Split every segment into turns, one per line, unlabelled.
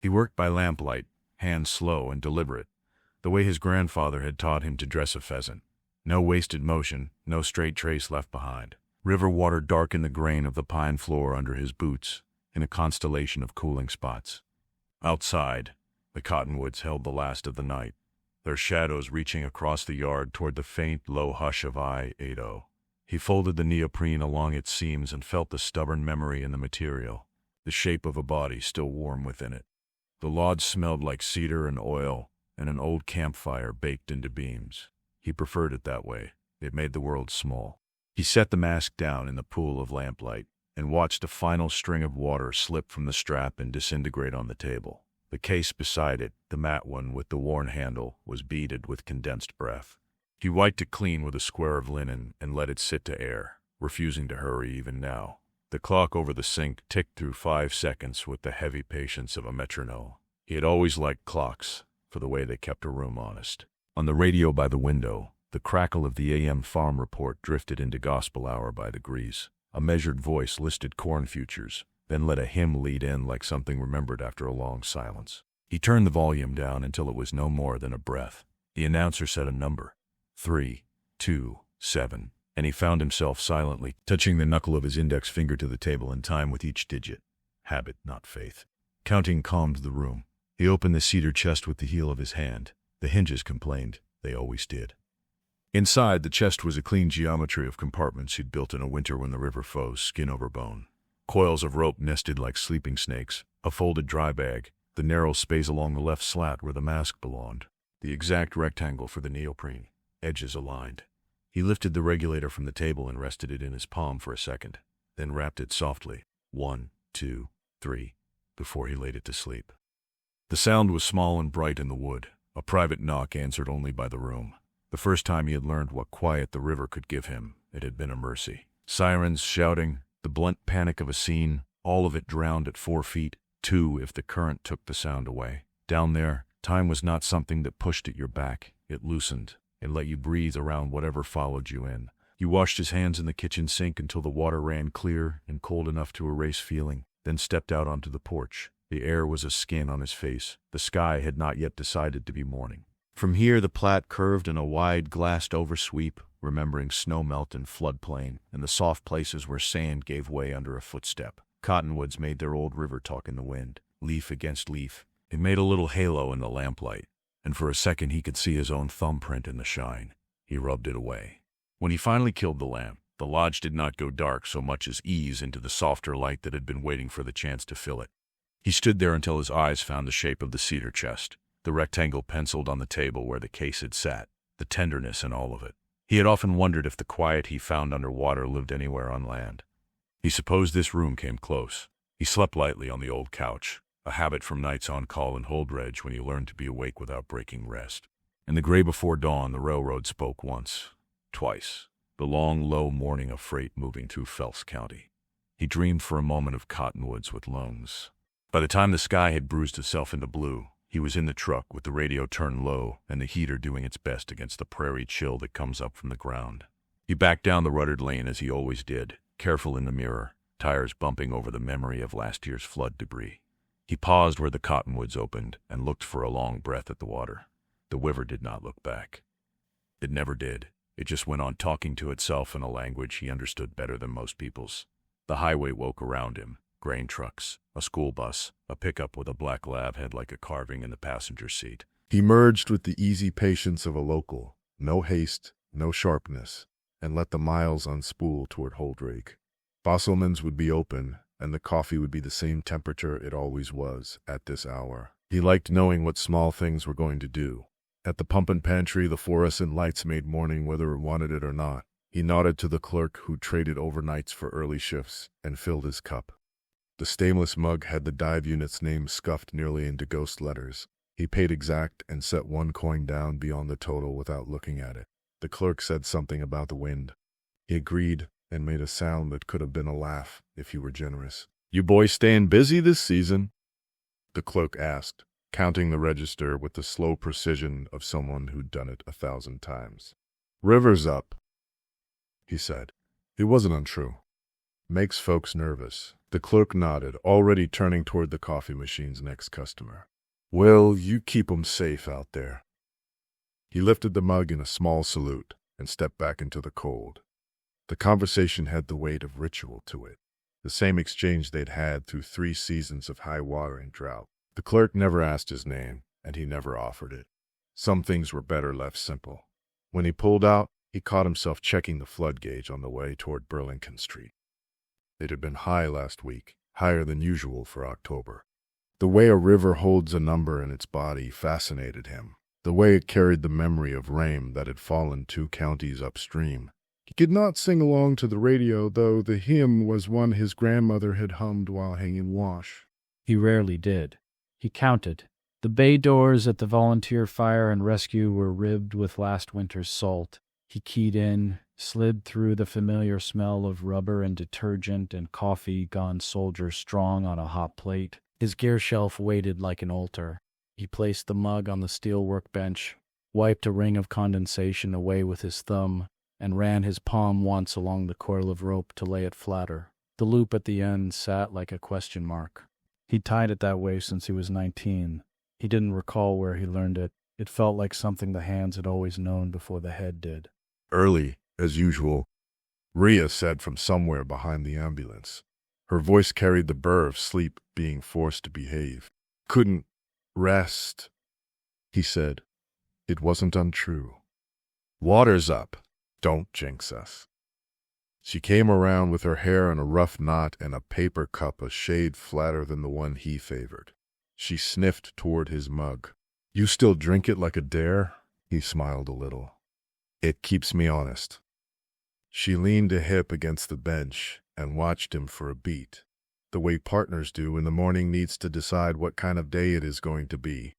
He worked by lamplight, hands slow and deliberate, the way his grandfather had taught him to dress a pheasant. No wasted motion, no straight trace left behind. River water darkened the grain of the pine floor under his boots in a constellation of cooling spots. Outside, the cottonwoods held the last of the night, their shadows reaching across the yard toward the faint, low hush of I-80. He folded the neoprene along its seams and felt the stubborn memory in the material, the shape of a body still warm within it. The lodge smelled like cedar and oil and an old campfire baked into beams. He preferred it that way. It made the world small. He set the mask down in the pool of lamplight and watched a final string of water slip from the strap and disintegrate on the table. The case beside it, the matte one with the worn handle, was beaded with condensed breath. He wiped it clean with a square of linen and let it sit to air, refusing to hurry even now. The clock over the sink ticked through 5 seconds with the heavy patience of a metronome. He had always liked clocks for the way they kept a room honest. On the radio by the window, the crackle of the AM farm report drifted into gospel hour by degrees. A measured voice listed corn futures, then let a hymn lead in like something remembered after a long silence. He turned the volume down until it was no more than a breath. The announcer said a number, 3, 2, 7, and he found himself silently touching the knuckle of his index finger to the table in time with each digit. Habit, not faith. Counting calmed the room. He opened the cedar chest with the heel of his hand. The hinges complained. They always did. Inside, the chest was a clean geometry of compartments he'd built in a winter when the river froze, skin over bone. Coils of rope nested like sleeping snakes, a folded dry bag, the narrow space along the left slat where the mask belonged, the exact rectangle for the neoprene, edges aligned. He lifted the regulator from the table and rested it in his palm for a second, then rapped it softly, 1, 2, 3, before he laid it to sleep. The sound was small and bright in the wood, a private knock answered only by the room. The first time he had learned what quiet the river could give him, it had been a mercy. Sirens, shouting, the blunt panic of a scene, all of it drowned at 4 feet, 2 if the current took the sound away. Down there, time was not something that pushed at your back. It loosened and let you breathe around whatever followed you in. He washed his hands in the kitchen sink until the water ran clear and cold enough to erase feeling, then stepped out onto the porch. The air was a skin on his face. The sky had not yet decided to be morning. From here, the Platte curved in a wide, glassed-over sweep, remembering snowmelt and floodplain, and the soft places where sand gave way under a footstep. Cottonwoods made their old river talk in the wind, leaf against leaf. It made a little halo in the lamplight, and for a second he could see his own thumbprint in the shine. He rubbed it away. When he finally killed the lamp, the lodge did not go dark so much as ease into the softer light that had been waiting for the chance to fill it. He stood there until his eyes found the shape of the cedar chest, the rectangle penciled on the table where the case had sat, the tenderness in all of it. He had often wondered if the quiet he found underwater lived anywhere on land. He supposed this room came close. He slept lightly on the old couch, a habit from nights on call in Holdredge when he learned to be awake without breaking rest. In the gray before dawn, the railroad spoke once, twice, the long, low mourning of freight moving through Phelps County. He dreamed for a moment of cottonwoods with lungs. By the time the sky had bruised itself into blue, he was in the truck with the radio turned low and the heater doing its best against the prairie chill that comes up from the ground. He backed down the ruttered lane as he always did, careful in the mirror, tires bumping over the memory of last year's flood debris. He paused where the cottonwoods opened and looked for a long breath at the water. The river did not look back. It never did. It just went on talking to itself in a language he understood better than most people's. The highway woke around him. Grain trucks, a school bus, a pickup with a black lab head like a carving in the passenger seat.
He merged with the easy patience of a local, no haste, no sharpness, and let the miles unspool toward Holdredge. Bosselman's would be open, and the coffee would be the same temperature it always was at this hour. He liked knowing what small things were going to do. At the pump and pantry, the fluorescent lights made morning whether it wanted it or not. He nodded to the clerk who traded overnights for early shifts and filled his cup. The stainless mug had the dive unit's name scuffed nearly into ghost letters. He paid exact and set 1 coin down beyond the total without looking at it. The clerk said something about the wind. He agreed and made a sound that could have been a laugh if he were generous. "You boys staying busy this season?" the clerk asked, counting the register with the slow precision of someone who'd done it 1,000 times. "River's up," he said. It wasn't untrue. Makes folks nervous. The clerk nodded, already turning toward the coffee machine's next customer. Well, you keep 'em safe out there. He lifted the mug in a small salute and stepped back into the cold. The conversation had the weight of ritual to it, the same exchange they'd had through 3 seasons of high water and drought. The clerk never asked his name, and he never offered it. Some things were better left simple. When he pulled out, he caught himself checking the flood gauge on the way toward Burlington Street. It had been high last week, higher than usual for October. The way a river holds a number in its body fascinated him, the way it carried the memory of rain that had fallen 2 counties upstream. He could not sing along to the radio, though the hymn was one his grandmother had hummed while hanging wash.
He rarely did. He counted. The bay doors at the volunteer fire and rescue were ribbed with last winter's salt. He keyed in, slid through the familiar smell of rubber and detergent and coffee gone soldier strong on a hot plate. His gear shelf waited like an altar. He placed the mug on the steel workbench, wiped a ring of condensation away with his thumb, and ran his palm once along the coil of rope to lay it flatter. The loop at the end sat like a question mark. He'd tied it that way since he was 19. He didn't recall where he learned it. It felt like something the hands had always known before the head did.
Early, as usual, Rhea said from somewhere behind the ambulance. Her voice carried the burr of sleep being forced to behave. Couldn't rest, he said. It wasn't untrue. Water's up. Don't jinx us. She came around with her hair in a rough knot and a paper cup a shade flatter than the one he favored. She sniffed toward his mug. You still drink it like a dare? He smiled a little. It keeps me honest. She leaned a hip against the bench and watched him for a beat, the way partners do when the morning needs to decide what kind of day it is going to be.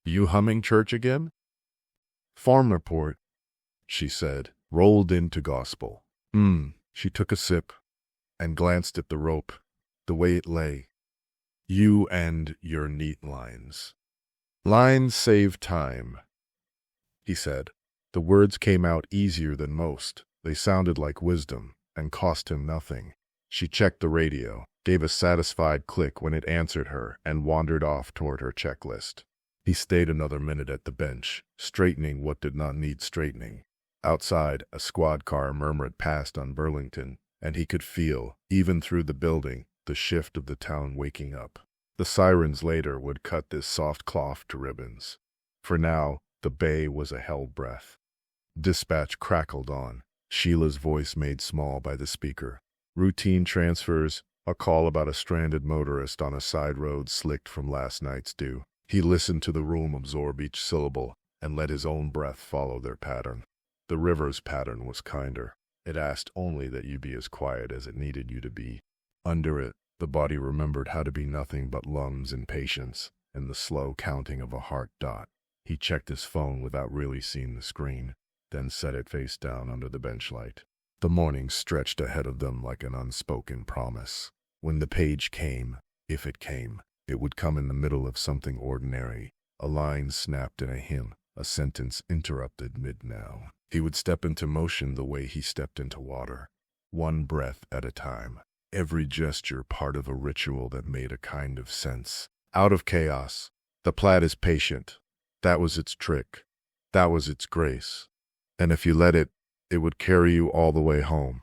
You humming church again? Farm report, she said, rolled into gospel. She took a sip and glanced at the rope, the way it lay. You and your neat lines. Lines save time, he said. The words came out easier than most. They sounded like wisdom and cost him nothing. She checked the radio, gave a satisfied click when it answered her, and wandered off toward her checklist. He stayed another minute at the bench, straightening what did not need straightening. Outside, a squad car murmured past on Burlington, and he could feel, even through the building, the shift of the town waking up. The sirens later would cut this soft cloth to ribbons. For now, the bay was a held breath. Dispatch crackled on, Sheila's voice made small by the speaker. Routine transfers, a call about a stranded motorist on a side road slicked from last night's dew. He listened to the room absorb each syllable and let his own breath follow their pattern. The river's pattern was kinder. It asked only that you be as quiet as it needed you to be. Under it, the body remembered how to be nothing but lungs and patience, and the slow counting of a heart dot. He checked his phone without really seeing the screen, then set it face down under the bench light. The morning stretched ahead of them like an unspoken promise. When the page came, if it came, it would come in the middle of something ordinary. A line snapped in a hymn, a sentence interrupted mid-now. He would step into motion the way he stepped into water, one breath at a time, every gesture part of a ritual that made a kind of sense. Out of chaos, the Platte is patient. That was its trick. That was its grace. And if you let it, it would carry you all the way home.